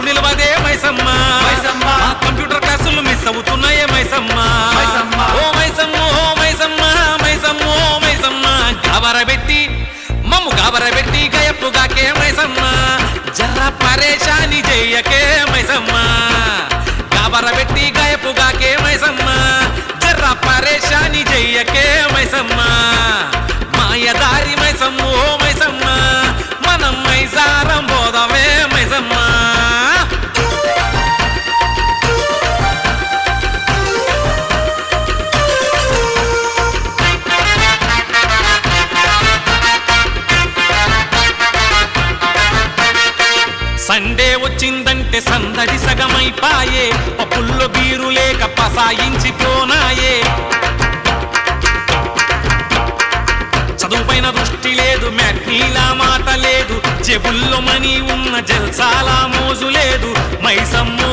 నిలవదే Maisamma computer క్లాసులు miss అవుతున్నాయే Maisamma ఓ మైసమ్మ ఓ మైసమ్మ మైసమ్మ ఓ మైసమ్మ గాబరబెట్టి మమ్ము గాబరబెట్టి గయప్పుగాకే మైసమ్మ జర్ర పరేషాని చెయ్యకే మైసమ్మ గాబరబెట్టి గయప్పుగాకే మైసమ్మ జర్ర పరేషాని చెయ్యకే మైసమ్మ మాయదారి మైసమ్మ ఓ మైసమ్మ మనం మైసారం పోదమే మైసమ్మ సండే వచ్చిందంటే సందడి సగమైపాయే పప్పుల్లో బీరు లేక పసాయించిపోనాయే చదువుపైన దృష్టి లేదు మ్యాట్నీలా మాట లేదు జేబుల్లో మనీ ఉన్న జల్సాలా మోజు లేదు మైసమ్మో